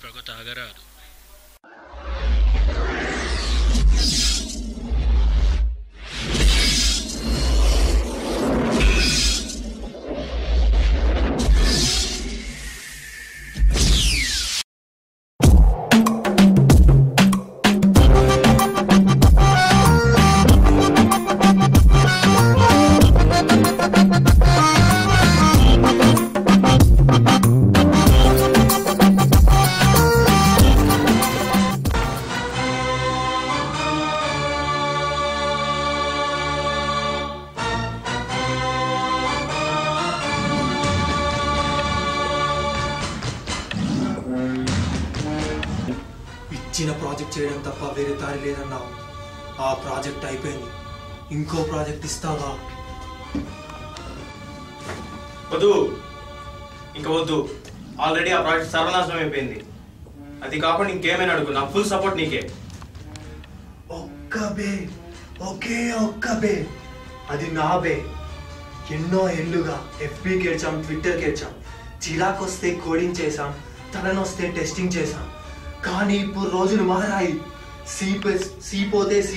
పొగ తాగరాదు. ఇచ్చిన ప్రాజెక్ట్ చేయడం తప్ప వేరే దారి లేదన్నావు. ఆ ప్రాజెక్ట్ అయిపోయింది, ఇంకో ప్రాజెక్ట్ ఇస్తావా? వద్దు, ఇంకా వద్దు. ఆల్రెడీ ఆ ప్రాజెక్ట్ సర్వనాశనం అయిపోయింది. అది కాకుండా ఇంకేమైనా అడుగు, నా ఫుల్ సపోర్ట్ నీకే. ఒక్క బే, ఒకే ఒక్క బే, అది నా బే. ఎన్నో ఏళ్ళుగా FBకి ఏడ్చాం, ట్విట్టర్కి ఏడ్చాం. చిరాకొస్తే కోడింగ్ చేసాం, తలనొస్తే టెస్టింగ్ చేసాం. కానీ ఇప్పుడు రోజులు మారాయి. సి పోతే C++,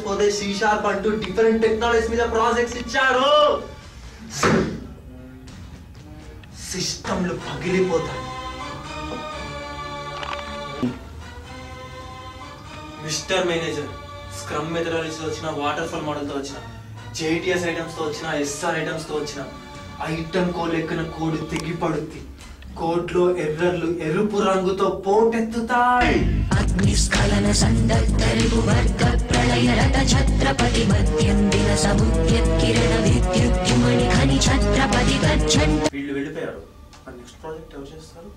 పోతే C# అంటూ డిఫరెంట్ టెక్నాలజీస్ మీద ప్రాజెక్ట్స్ ఇచ్చారు. సిస్టంలు పగిలిపోతాయి. మిస్టర్ మేనేజర్ స్క్రమ్ మెథడాలజీతో వచ్చిన, వాటర్ ఫాల్ మోడల్తో వచ్చిన, JTS ఐటమ్స్తో వచ్చిన, SR ఐటమ్స్తో వచ్చిన, ఐటమ్ కోడ్ లెక్కన కోడ్ తెగిపడుద్ది. కోడ్లో ఎర్రర్లు ఎరుపు రంగుతో పోటెత్తుతాయి. అగ్నిస్ఖలన సందర్తరిపు వర్గ ప్రళయ రథ ఛత్రపతి మధ్యందిన సముద్యత్ కిరణ విద్యుద్యుమణి ఖని ఛత్రపతి గచ్చంట. వీళ్ళు వెళ్ళిపోయారు. నెక్స్ట్ ప్రాజెక్ట్ ఎవరు చేస్తారు?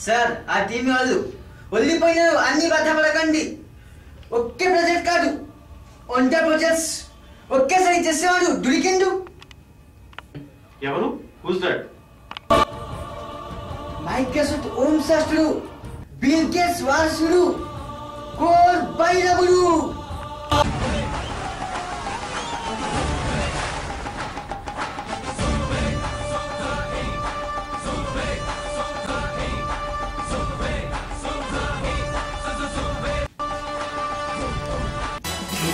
సార్ ఆ టీం వాళ్ళు వదిలిపోయినారు. అన్ని బాధపడకండి. ఒకే ప్రాజెక్ట్ కాదు, 100 ప్రాజెక్ట్స్ ఒకేసారి చేసేవాడు దొరికిండు. ఎవరు? Who's that? మైక్రోసాఫ్ట్ ఓం శాస్త్రుడు, బిల్ గేట్స్ వారసుడు, కోర్ భైరవుడు.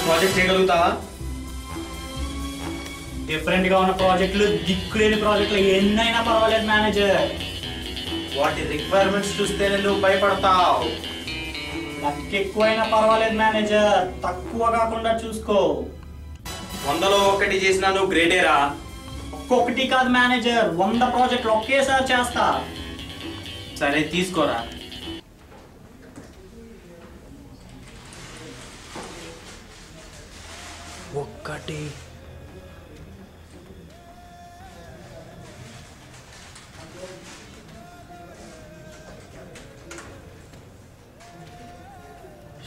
ప్రాజెక్ట్ చేయగలుగుతావా? డిఫరెంట్ గా ఉన్న ప్రాజెక్టులు, దిక్కులేని ప్రాజెక్టులు ఎన్నైనా పర్వాలేదు మేనేజర్. వాటి రిక్వైర్మెంట్స్ చూస్తేనే నువ్వు భయపడతావు. లక్ ఎక్కువైనా పర్వాలేదు మేనేజర్, తక్కువ కాకుండా చూసుకో. 100లో 1 చేసినా నువ్వు గ్రేడేరా. ఒక్కొక్కటి కాదు మేనేజర్, 100 ప్రాజెక్టులు ఒకేసారి చేస్తా. సరే తీసుకోరా. ఒక్కటి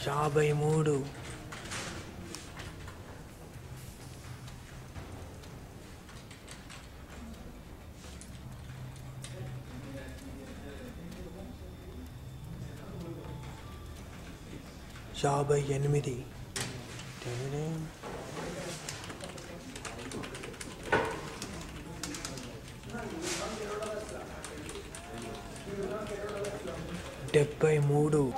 యాభై మూడు, 58, 73, 53.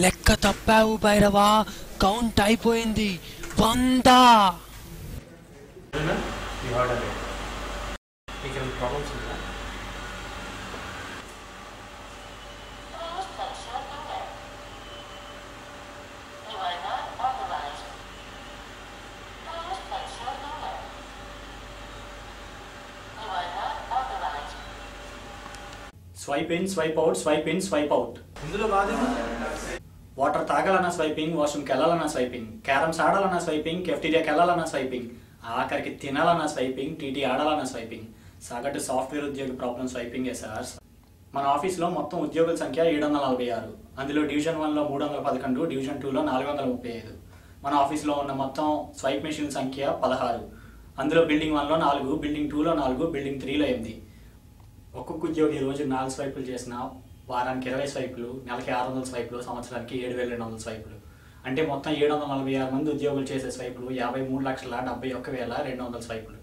లెక్క తప్పావు భైరవా, కౌంట్ అయిపోయింది. 100. Swipe in, swipe out, swipe in, swipe out. ఇందులో బాధేమో. వాటర్ తాగాలన్నా స్వైపింగ్, వాష్రూమ్కి వెళ్ళాలన్నా స్వైపింగ్, క్యారమ్స్ ఆడాలన్నా స్వైపింగ్, కెఫ్టీరియాకి వెళ్ళాలన్నా స్వైపింగ్, ఆఖరికి తినాలన్నా స్వైపింగ్, టీటీ ఆడాలన్నా స్వైపింగ్. సగటు సాఫ్ట్వేర్ ఉద్యోగి ప్రాబ్లం స్వైపింగే సార్. మన ఆఫీస్లో మొత్తం ఉద్యోగుల సంఖ్య 746. అందులో డివిజన్ 1లో 311, డివిజన్ 2లో 435. మన ఆఫీస్లో ఉన్న మొత్తం స్వైప్ మెషిన్ సంఖ్య 16. అందులో బిల్డింగ్ 1లో 4, బిల్డింగ్ 2లో 4, బిల్డింగ్ 3లో 8. ఒక్కొక్క ఉద్యోగి రోజు 4 స్వైపులు చేసిన వారానికి 20 స్వైపులు, నెలకి 600 స్వైపులు, సంవత్సరానికి 7200 స్వైపులు. అంటే మొత్తం 746 మంది ఉద్యోగులు చేసే స్వైపులు 53,71,200 స్వైపులు.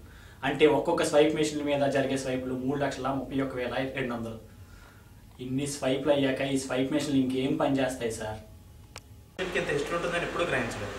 అంటే ఒక్కొక్క స్వైప్ మెషిన్ మీద జరిగే స్వైపులు 3,31,200. ఇన్ని స్వైప్లు అయ్యాక ఈ స్వైప్ మెషిన్లు ఇంకేం పని చేస్తాయి సార్? ఇంత ఇష్టం ఉంటుందని ఎప్పుడు గ్రహించలేదు.